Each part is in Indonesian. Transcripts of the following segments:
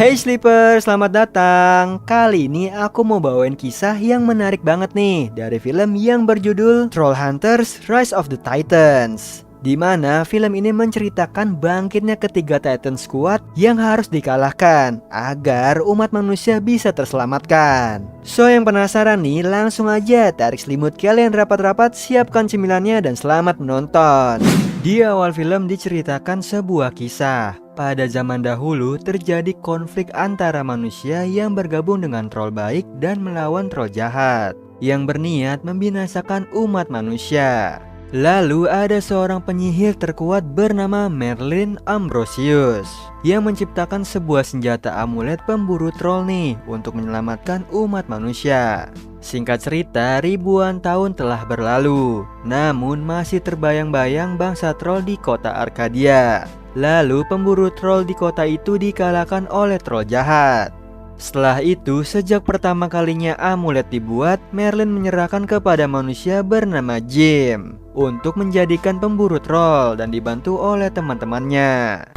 Hey Sleeper, selamat datang. Kali ini aku mau bawain kisah yang menarik banget nih dari film yang berjudul Trollhunters: Rise of the Titans, di mana film ini menceritakan bangkitnya ketiga Titan Squad yang harus dikalahkan agar umat manusia bisa terselamatkan. So yang penasaran nih, langsung aja tarik selimut kalian rapat-rapat, siapkan cemilannya dan selamat menonton. Di awal film diceritakan sebuah kisah. Pada zaman dahulu terjadi konflik antara manusia yang bergabung dengan troll baik dan melawan troll jahat yang berniat membinasakan umat manusia. Lalu ada seorang penyihir terkuat bernama Merlin Ambrosius yang menciptakan sebuah senjata amulet pemburu troll nih untuk menyelamatkan umat manusia. Singkat cerita, ribuan tahun telah berlalu, namun masih terbayang-bayang bangsa troll di kota Arcadia. Lalu pemburu troll di kota itu dikalahkan oleh troll jahat. Setelah itu, sejak pertama kalinya amulet dibuat, Merlin menyerahkan kepada manusia bernama Jim untuk menjadikan pemburu troll dan dibantu oleh teman-temannya.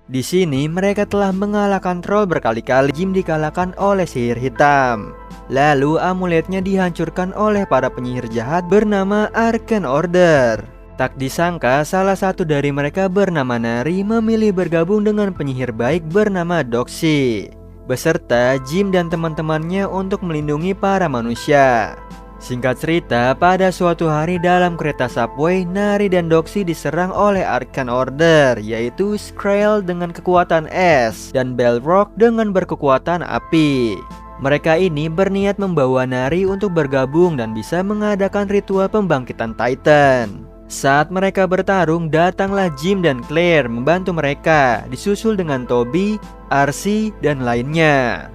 Di sini mereka telah mengalahkan troll berkali-kali. Jim dikalahkan oleh sihir hitam. Lalu amuletnya dihancurkan oleh para penyihir jahat bernama Arcane Order. Tak disangka salah satu dari mereka bernama Nari memilih bergabung dengan penyihir baik bernama Doxy beserta Jim dan teman-temannya untuk melindungi para manusia. Singkat cerita, pada suatu hari dalam kereta subway, Nari dan Doxy diserang oleh Arcane Order, yaitu Skrael dengan kekuatan es dan Balrog dengan berkekuatan api. Mereka ini berniat membawa Nari untuk bergabung dan bisa mengadakan ritual pembangkitan Titan. Saat mereka bertarung, datanglah Jim dan Claire membantu mereka, disusul dengan Toby, Arcee, dan lainnya.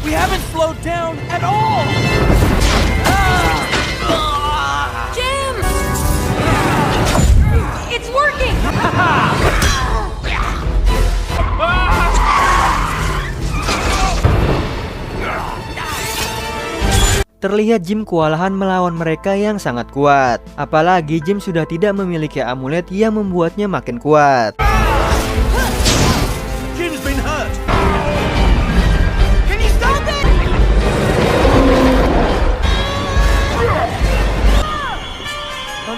We haven't slowed down at all. Jim! It's working! Terlihat Jim kewalahan melawan mereka yang sangat kuat. Apalagi Jim sudah tidak memiliki amulet yang membuatnya makin kuat. Jim's been hurt. Can you stop it? Oh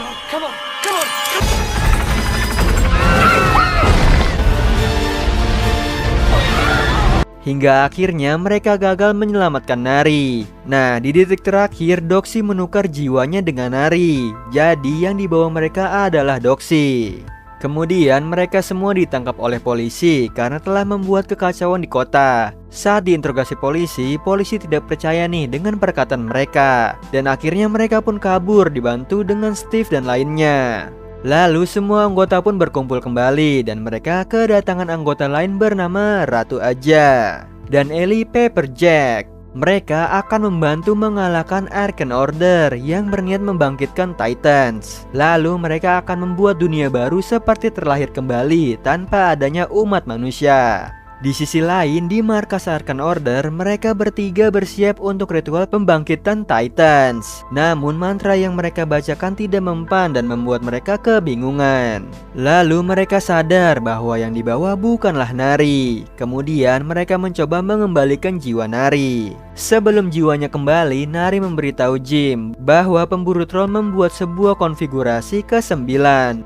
no, come on, come on. Hingga akhirnya mereka gagal menyelamatkan Nari. Nah, di detik terakhir Doxy menukar jiwanya dengan Nari. Jadi yang dibawa mereka adalah Doxy. Kemudian mereka semua ditangkap oleh polisi karena telah membuat kekacauan di kota. Saat diinterogasi polisi, polisi tidak percaya nih dengan perkataan mereka. Dan akhirnya mereka pun kabur dibantu dengan Steve dan lainnya. Lalu semua anggota pun berkumpul kembali dan mereka kedatangan anggota lain bernama Ratu Aja dan Ellie Pepperjack. Mereka akan membantu mengalahkan Arcane Order yang berniat membangkitkan Titans. Lalu mereka akan membuat dunia baru seperti terlahir kembali tanpa adanya umat manusia. Di sisi lain, di markas Arcane Order, mereka bertiga bersiap untuk ritual pembangkitan Titans. Namun mantra yang mereka bacakan tidak mempan dan membuat mereka kebingungan. Lalu mereka sadar bahwa yang dibawa bukanlah Nari. Kemudian mereka mencoba mengembalikan jiwa Nari. Sebelum jiwanya kembali, Nari memberitahu Jim bahwa pemburu troll membuat sebuah konfigurasi ke-9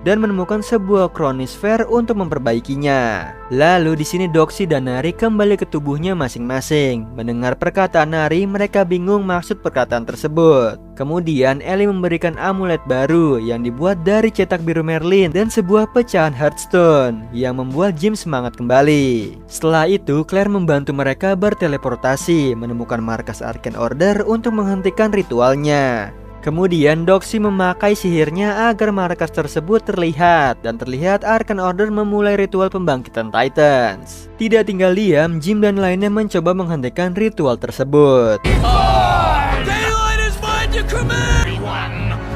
dan menemukan sebuah Chronosphere untuk memperbaikinya. Lalu di sini Doxy dan Nari kembali ke tubuhnya masing-masing. Mendengar perkataan Nari, mereka bingung maksud perkataan tersebut. Kemudian Ellie memberikan amulet baru yang dibuat dari cetak biru Merlin dan sebuah pecahan Hearthstone yang membuat Jim semangat kembali. Setelah itu, Claire membantu mereka berteleportasi menemukan markas Arcane Order untuk menghentikan ritualnya. Kemudian Doxy memakai sihirnya agar markas tersebut terlihat dan terlihat Arcane Order memulai ritual pembangkitan Titans. Tidak tinggal diam, Jim dan lainnya mencoba menghentikan ritual tersebut. Daylight is mine to command.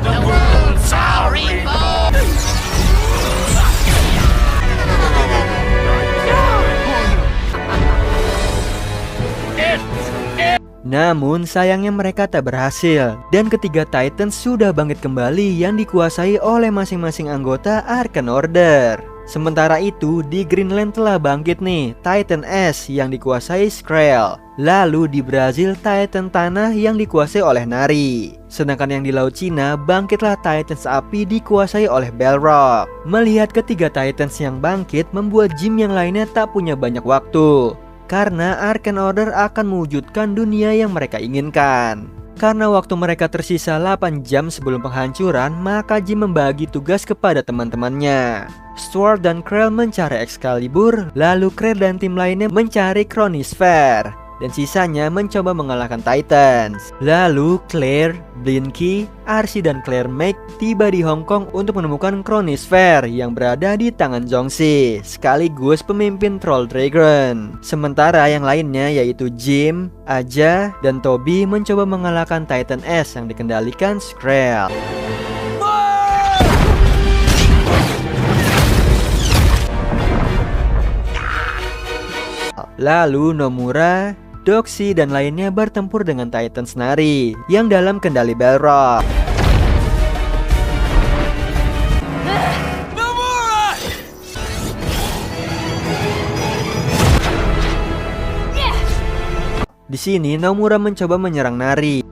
The world's sorry. Namun sayangnya mereka tak berhasil, dan ketiga Titans sudah bangkit kembali yang dikuasai oleh masing-masing anggota Arkan Order. Sementara itu di Greenland telah bangkit nih Titan Es yang dikuasai Skrell. Lalu di Brazil Titan Tanah yang dikuasai oleh Nari. Sedangkan yang di Laut Cina bangkitlah Titans Api dikuasai oleh Balrog. Melihat ketiga Titans yang bangkit membuat Jim yang lainnya tak punya banyak waktu, karena Arkan Order akan mewujudkan dunia yang mereka inginkan. Karena waktu mereka tersisa 8 jam sebelum penghancuran, maka Jim membagi tugas kepada teman-temannya. Stuart dan Krell mencari Excalibur, lalu Krell dan tim lainnya mencari Chronosphere, dan sisanya mencoba mengalahkan Titans. Lalu Claire, Blinky, Arcee dan Claire Meg tiba di Hong Kong untuk menemukan Chronosphere yang berada di tangan Zhongxi, sekaligus pemimpin Troll Dragon. Sementara yang lainnya yaitu Jim, Aja, dan Toby mencoba mengalahkan Titan Es yang dikendalikan Skrell. Lalu Nomura, Doxy dan lainnya bertempur dengan Titans Nari yang dalam kendali Balrog. Nomura! Di sini Nomura mencoba menyerang Nari,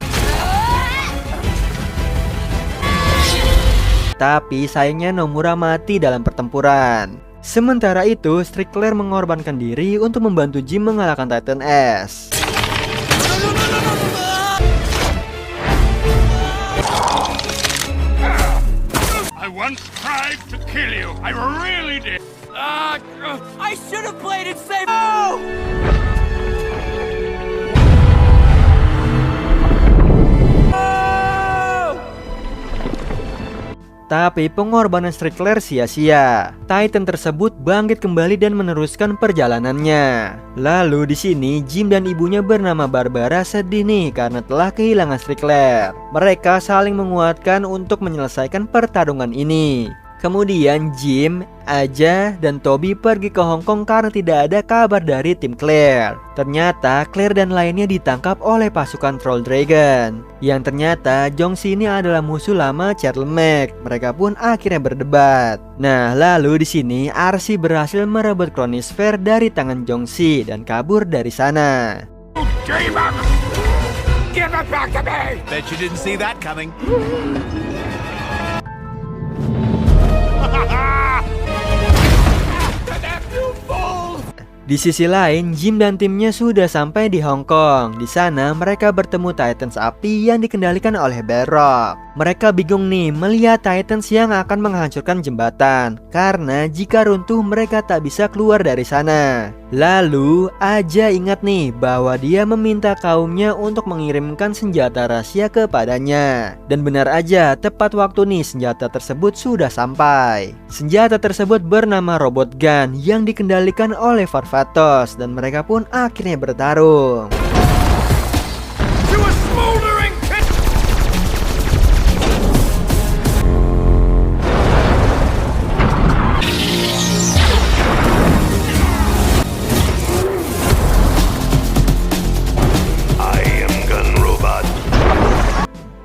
tapi sayangnya Nomura mati dalam pertempuran. Sementara itu, Strickler mengorbankan diri untuk membantu Jim mengalahkan Titan Es. I once tried to kill you. I really did. I should have played it safe. Oh! Tapi pengorbanan Strickler sia-sia. Titan tersebut bangkit kembali dan meneruskan perjalanannya. Lalu di sini Jim dan ibunya bernama Barbara sedih nih karena telah kehilangan Strickler. Mereka saling menguatkan untuk menyelesaikan pertarungan ini. Kemudian Jim, Aja, dan Toby pergi ke Hong Kong karena tidak ada kabar dari tim Claire. Ternyata Claire dan lainnya ditangkap oleh pasukan Troll Dragon. Yang ternyata Zhongxi ini adalah musuh lama Charlemagne. Mereka pun akhirnya berdebat. Nah, lalu di sini Arcee berhasil merebut Chronosphere dari tangan Zhongxi dan kabur dari sana. Demon! Give it back to me! Bet you didn't see that coming. Di sisi lain, Jim dan timnya sudah sampai di Hong Kong. Di sana mereka bertemu Titans Api yang dikendalikan oleh Balrog. Mereka bingung nih melihat Titans yang akan menghancurkan jembatan, karena jika runtuh mereka tak bisa keluar dari sana. Lalu Aja ingat nih bahwa dia meminta kaumnya untuk mengirimkan senjata rahasia kepadanya. Dan benar aja, tepat waktu nih senjata tersebut sudah sampai. Senjata tersebut bernama Robot Gun yang dikendalikan oleh Varvatos, dan mereka pun akhirnya bertarung. To a smoldering pit!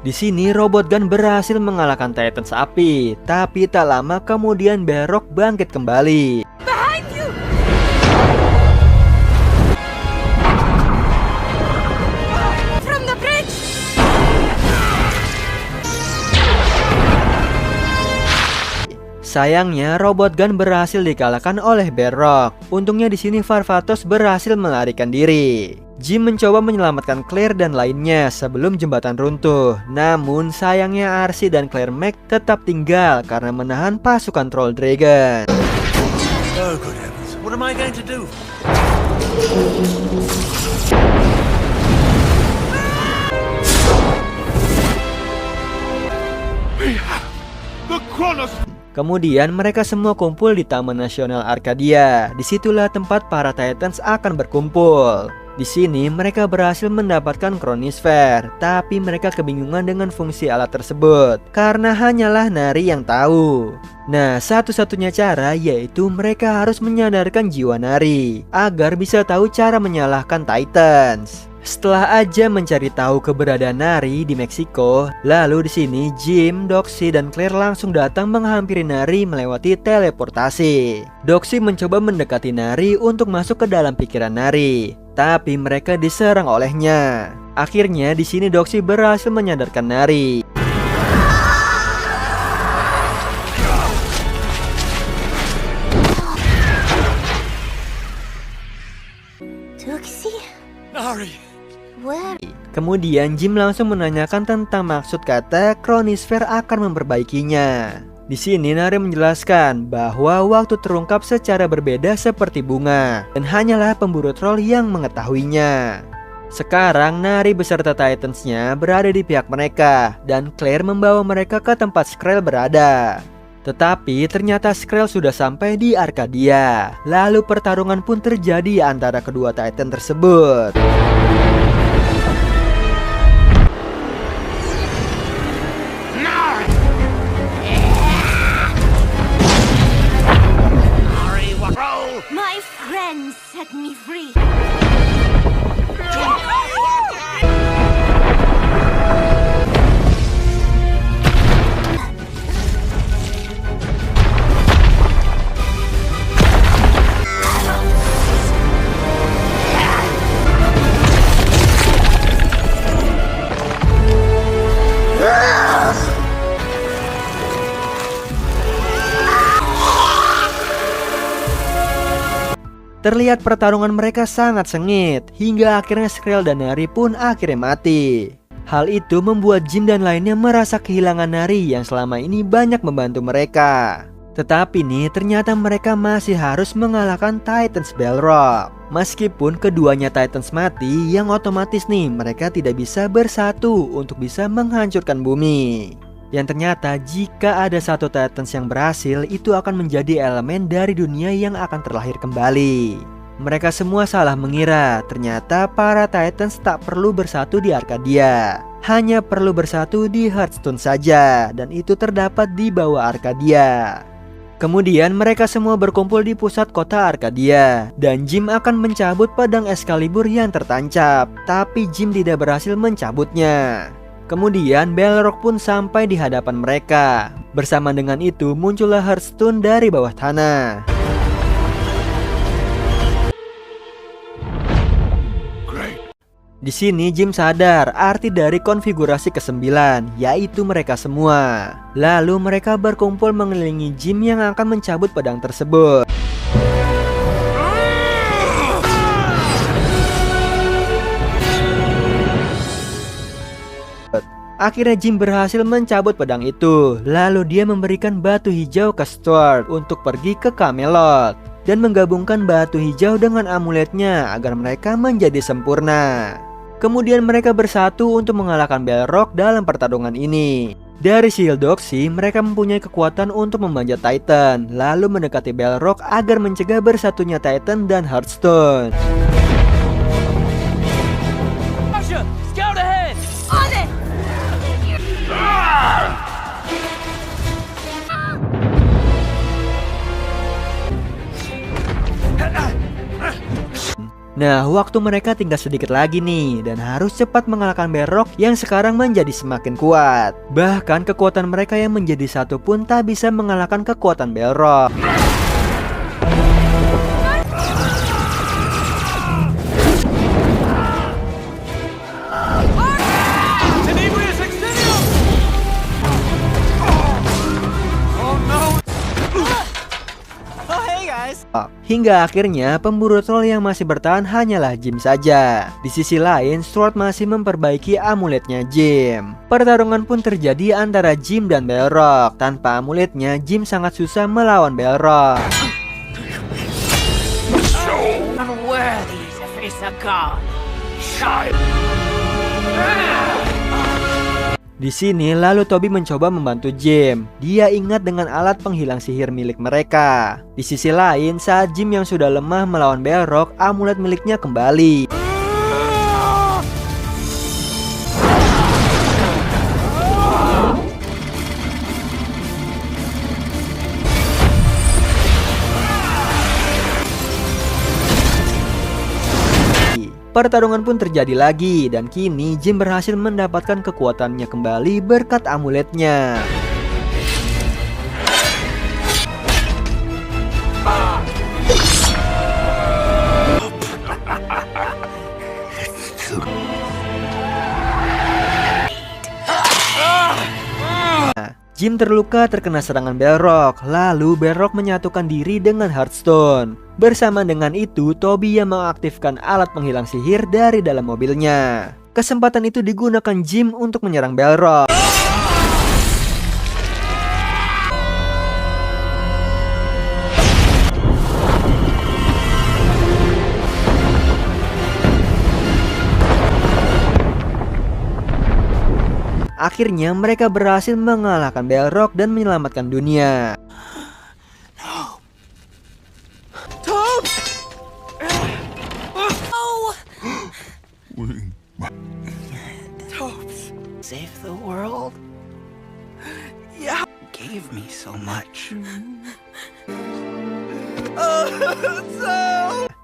Di sini Robot Gun berhasil mengalahkan Titans Api, tapi tak lama kemudian Balrog bangkit kembali. Behind you! From the bridge! Sayangnya Robot Gun berhasil dikalahkan oleh Balrog. Untungnya di sini Varvatos berhasil melarikan diri. Jim mencoba menyelamatkan Claire dan lainnya sebelum jembatan runtuh. Namun sayangnya Arcee dan Claire Meg tetap tinggal karena menahan pasukan Troll Dragon. Oh, good heavens. What am I going to do? The Chronos! Kemudian mereka semua kumpul di Taman Nasional Arcadia. Disitulah tempat para Titans akan berkumpul. Di sini mereka berhasil mendapatkan Chronosphere, tapi mereka kebingungan dengan fungsi alat tersebut karena hanyalah Nari yang tahu. Nah, satu-satunya cara yaitu mereka harus menyadarkan jiwa Nari agar bisa tahu cara menyalahkan Titans. Setelah aja mencari tahu keberadaan Nari di Meksiko, lalu di sini Jim, Doxy, dan Claire langsung datang menghampiri Nari melewati teleportasi. Doxy mencoba mendekati Nari untuk masuk ke dalam pikiran Nari, tapi mereka diserang olehnya. Akhirnya di sini Doxy berhasil menyadarkan Nari. Doxy? Nari. Where? Kemudian Jim langsung menanyakan tentang maksud kata Chronisfer akan memperbaikinya. Di sini Nari menjelaskan bahwa waktu terungkap secara berbeda seperti bunga, dan hanyalah pemburu troll yang mengetahuinya. Sekarang Nari beserta Titans-nya berada di pihak mereka, dan Claire membawa mereka ke tempat Skrell berada. Tetapi ternyata Skrell sudah sampai di Arcadia. Lalu pertarungan pun terjadi antara kedua Titan tersebut. My friends set me free. Terlihat pertarungan mereka sangat sengit, hingga akhirnya Skrell dan Nari pun akhirnya mati. Hal itu membuat Jim dan lainnya merasa kehilangan Nari yang selama ini banyak membantu mereka. Tetapi nih ternyata mereka masih harus mengalahkan Titans Balrog. Meskipun keduanya Titans mati, yang otomatis nih mereka tidak bisa bersatu untuk bisa menghancurkan bumi. Yang ternyata jika ada satu Titans yang berhasil, itu akan menjadi elemen dari dunia yang akan terlahir kembali. Mereka semua salah mengira, ternyata para Titans tak perlu bersatu di Arcadia. Hanya perlu bersatu di Hearthstone saja, dan itu terdapat di bawah Arcadia. Kemudian mereka semua berkumpul di pusat kota Arcadia, dan Jim akan mencabut pedang Excalibur yang tertancap, tapi Jim tidak berhasil mencabutnya. Kemudian Balrog pun sampai di hadapan mereka. Bersama dengan itu muncullah Hearthstone dari bawah tanah. Di sini Jim sadar arti dari konfigurasi ke-9, yaitu mereka semua. Lalu mereka berkumpul mengelilingi Jim yang akan mencabut pedang tersebut. Akhirnya Jim berhasil mencabut pedang itu. Lalu dia memberikan batu hijau ke Stuart untuk pergi ke Camelot dan menggabungkan batu hijau dengan amuletnya agar mereka menjadi sempurna. Kemudian mereka bersatu untuk mengalahkan Balrog dalam pertarungan ini. Dari Shield Doxy, mereka mempunyai kekuatan untuk memanjat Titan, lalu mendekati Balrog agar mencegah bersatunya Titan dan Hearthstone. Asha, scout ahead! On it! Nah, waktu mereka tinggal sedikit lagi nih, dan harus cepat mengalahkan Balrog yang sekarang menjadi semakin kuat. Bahkan kekuatan mereka yang menjadi satu pun tak bisa mengalahkan kekuatan Balrog. Tenebrius Extenium! Oh no! Oh hey guys! Hingga akhirnya pemburu troll yang masih bertahan hanyalah Jim saja. Di sisi lain, Stuart masih memperbaiki amuletnya Jim. Pertarungan pun terjadi antara Jim dan Balrog. Tanpa amuletnya, Jim sangat susah melawan Balrog. Unworthy to face a god. Di sini lalu Toby mencoba membantu Jim. Dia ingat dengan alat penghilang sihir milik mereka. Di sisi lain, saat Jim yang sudah lemah melawan Balrog, amulet miliknya kembali. Pertarungan pun terjadi lagi dan kini Jim berhasil mendapatkan kekuatannya kembali berkat amuletnya. Jim terluka terkena serangan Balrog, lalu Balrog menyatukan diri dengan Hearthstone. Bersama dengan itu, Toby yang mengaktifkan alat penghilang sihir dari dalam mobilnya. Kesempatan itu digunakan Jim untuk menyerang Balrog. Akhirnya mereka berhasil mengalahkan Balrog dan menyelamatkan dunia. Save the world? Yeah. Gave me so much.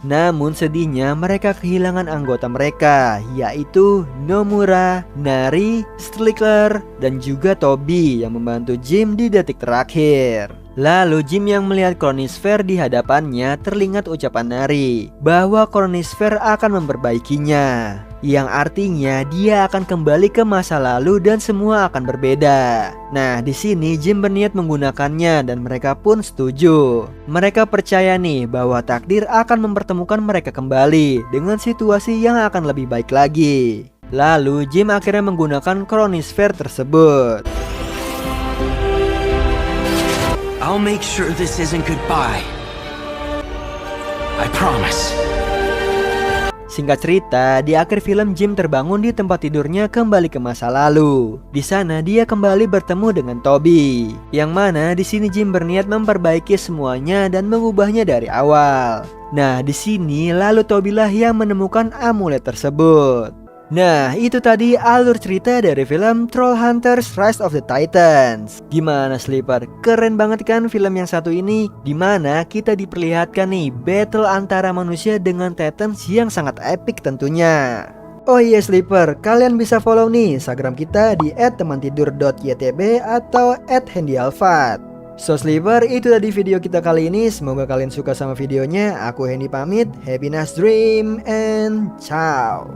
Namun sedihnya mereka kehilangan anggota mereka, yaitu Nomura, Nari, Strickler, dan juga Toby yang membantu Jim di detik terakhir. Lalu Jim yang melihat Chronosphere di hadapannya teringat ucapan Nari bahwa Chronosphere akan memperbaikinya, yang artinya dia akan kembali ke masa lalu dan semua akan berbeda. Nah, di sini Jim berniat menggunakannya dan mereka pun setuju. Mereka percaya nih bahwa takdir akan mempertemukan mereka kembali dengan situasi yang akan lebih baik lagi. Lalu Jim akhirnya menggunakan Chronosphere tersebut. I'll make sure this isn't goodbye. I promise. Singkat cerita, di akhir film Jim terbangun di tempat tidurnya kembali ke masa lalu. Di sana dia kembali bertemu dengan Toby, yang mana di sini Jim berniat memperbaiki semuanya dan mengubahnya dari awal. Nah, di sini lalu Toby lah yang menemukan amulet tersebut. Nah, itu tadi alur cerita dari film Trollhunters Rise of the Titans. Gimana Sleeper? Keren banget kan film yang satu ini? Dimana kita diperlihatkan nih battle antara manusia dengan Titans yang sangat epic tentunya. Oh iya Sleeper, kalian bisa follow nih Instagram kita di @temantidur.ytb atau @handyalfat. So Sleeper, itu tadi video kita kali ini. Semoga kalian suka sama videonya. Aku Hendy pamit. Happy nice dream and ciao.